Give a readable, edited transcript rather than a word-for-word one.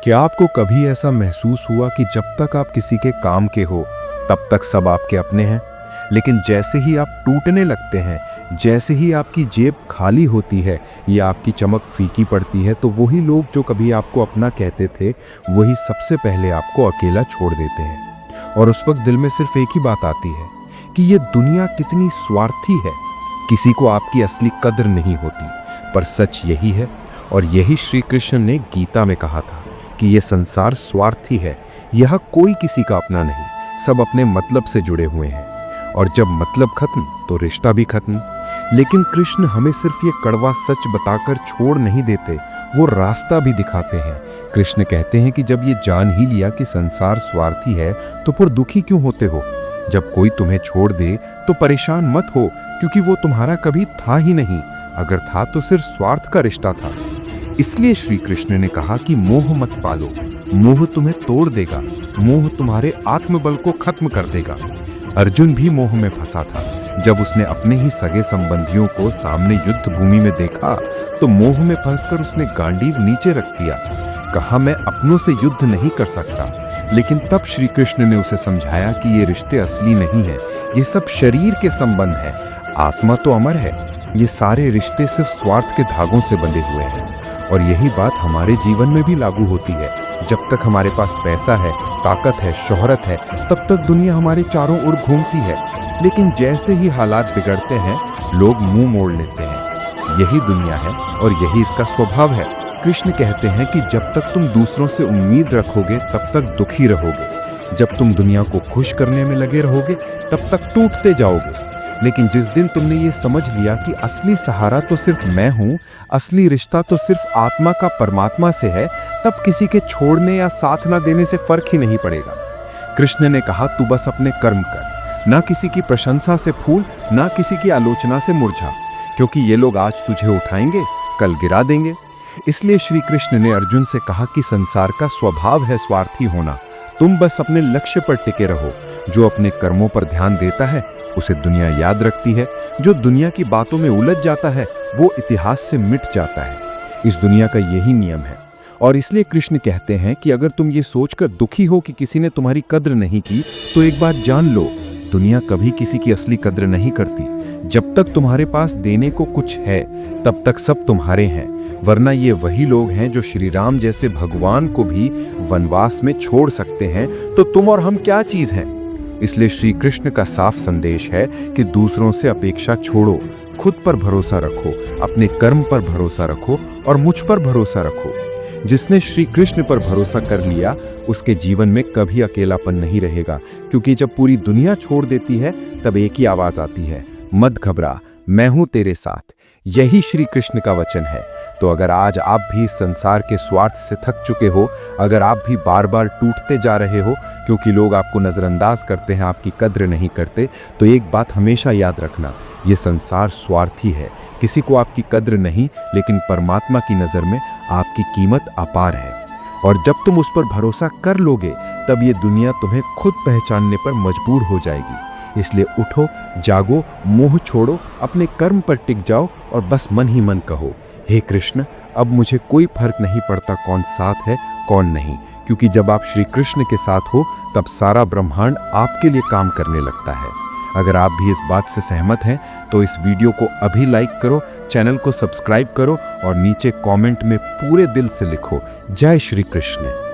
क्या आपको कभी ऐसा महसूस हुआ कि जब तक आप किसी के काम के हो तब तक सब आपके अपने हैं, लेकिन जैसे ही आप टूटने लगते हैं, जैसे ही आपकी जेब खाली होती है या आपकी चमक फीकी पड़ती है, तो वही लोग जो कभी आपको अपना कहते थे वही सबसे पहले आपको अकेला छोड़ देते हैं। और उस वक्त दिल में सिर्फ एक ही बात आती है कि ये दुनिया कितनी स्वार्थी है। किसी को आपकी असली कद्र नहीं होती, पर सच यही है और यही श्री कृष्ण ने गीता में कहा था कि यह संसार स्वार्थी है, यह कोई किसी का अपना नहीं, सब अपने मतलब से जुड़े हुए हैं। और जब मतलब खत्म तो रिश्ता भी खत्म। लेकिन कृष्ण हमें सिर्फ ये कड़वा सच बताकर छोड़ नहीं देते, वो रास्ता भी दिखाते हैं। कृष्ण कहते हैं कि जब ये जान ही लिया कि संसार स्वार्थी है तो फिर दुखी क्यों होते हो। जब कोई तुम्हें छोड़ दे तो परेशान मत हो, क्योंकि वो तुम्हारा कभी था ही नहीं, अगर था तो सिर्फ स्वार्थ का रिश्ता था। इसलिए श्री कृष्ण ने कहा कि मोह मत पालो, मोह तुम्हें तोड़ देगा, मोह तुम्हारे आत्मबल को खत्म कर देगा। अर्जुन भी मोह में फंसा था। जब उसने अपने ही सगे संबंधियों को सामने युद्ध भूमि में देखा तो मोह में फंसकर उसने गांडीव नीचे रख दिया। कहा, मैं अपनों से युद्ध नहीं कर सकता। लेकिन तब श्री कृष्ण ने उसे समझाया कि ये रिश्ते असली नहीं है, ये सब शरीर के संबंध है, आत्मा तो अमर है। ये सारे रिश्ते सिर्फ स्वार्थ के धागों से बंधे हुए हैं। और यही बात हमारे जीवन में भी लागू होती है। जब तक हमारे पास पैसा है, ताकत है, शोहरत है, तब तक दुनिया हमारे चारों ओर घूमती है। लेकिन जैसे ही हालात बिगड़ते हैं, लोग मुंह मोड़ लेते हैं। यही दुनिया है और यही इसका स्वभाव है। कृष्ण कहते हैं कि जब तक तुम दूसरों से उम्मीद रखोगे तब तक दुखी रहोगे। जब तुम दुनिया को खुश करने में लगे रहोगे तब तक टूटते जाओगे। लेकिन जिस दिन तुमने ये समझ लिया कि असली सहारा तो सिर्फ मैं हूं, असली रिश्ता तो सिर्फ आत्मा का परमात्मा से है, तब किसी के छोड़ने या साथ ना देने से फर्क ही नहीं पड़ेगा। कृष्ण ने कहा, तू बस अपने कर्म कर, ना किसी की प्रशंसा से फूल, ना किसी की आलोचना से मुरझा, क्योंकि ये लोग आज तुझे उठाएंगे, कल गिरा देंगे। इसलिए श्री कृष्ण ने अर्जुन से कहा कि संसार का स्वभाव है स्वार्थी होना, तुम बस अपने लक्ष्य पर टिके रहो। जो अपने कर्मों पर ध्यान देता है उसे दुनिया याद रखती है, जो दुनिया की बातों में उलझ जाता है वो इतिहास से मिट जाता है। इस दुनिया का यही नियम है। और इसलिए कृष्ण कहते हैं कि अगर तुम ये सोचकर दुखी हो कि किसी ने तुम्हारी कद्र नहीं की, तो एक बात जान लो, दुनिया कभी किसी की असली कद्र नहीं करती। जब तक तुम्हारे पास देने को कुछ है तब तक सब तुम्हारे हैं, वरना ये वही लोग हैं जो श्री राम जैसे भगवान को भी वनवास में छोड़ सकते हैं, तो तुम और हम क्या चीज हैं। इसलिए श्री कृष्ण का साफ संदेश है कि दूसरों से अपेक्षा छोड़ो, खुद पर भरोसा रखो, अपने कर्म पर भरोसा रखो और मुझ पर भरोसा रखो। जिसने श्री कृष्ण पर भरोसा कर लिया उसके जीवन में कभी अकेलापन नहीं रहेगा, क्योंकि जब पूरी दुनिया छोड़ देती है तब एक ही आवाज आती है, मत घबरा, मैं हूं तेरे साथ। यही श्री कृष्ण का वचन है। तो अगर आज आप भी इस संसार के स्वार्थ से थक चुके हो, अगर आप भी बार बार टूटते जा रहे हो क्योंकि लोग आपको नज़रअंदाज करते हैं, आपकी कद्र नहीं करते, तो एक बात हमेशा याद रखना, ये संसार स्वार्थी है। किसी को आपकी कद्र नहीं, लेकिन परमात्मा की नज़र में आपकी कीमत अपार है। और जब तुम उस पर भरोसा कर लोगे तब ये दुनिया तुम्हें खुद पहचानने पर मजबूर हो जाएगी। इसलिए उठो, जागो, मोह छोड़ो, अपने कर्म पर टिक जाओ और बस मन ही मन कहो, हे कृष्ण, अब मुझे कोई फर्क नहीं पड़ता कौन साथ है कौन नहीं, क्योंकि जब आप श्री कृष्ण के साथ हो तब सारा ब्रह्मांड आपके लिए काम करने लगता है। अगर आप भी इस बात से सहमत हैं तो इस वीडियो को अभी लाइक करो, चैनल को सब्सक्राइब करो और नीचे कमेंट में पूरे दिल से लिखो, जय श्री कृष्ण।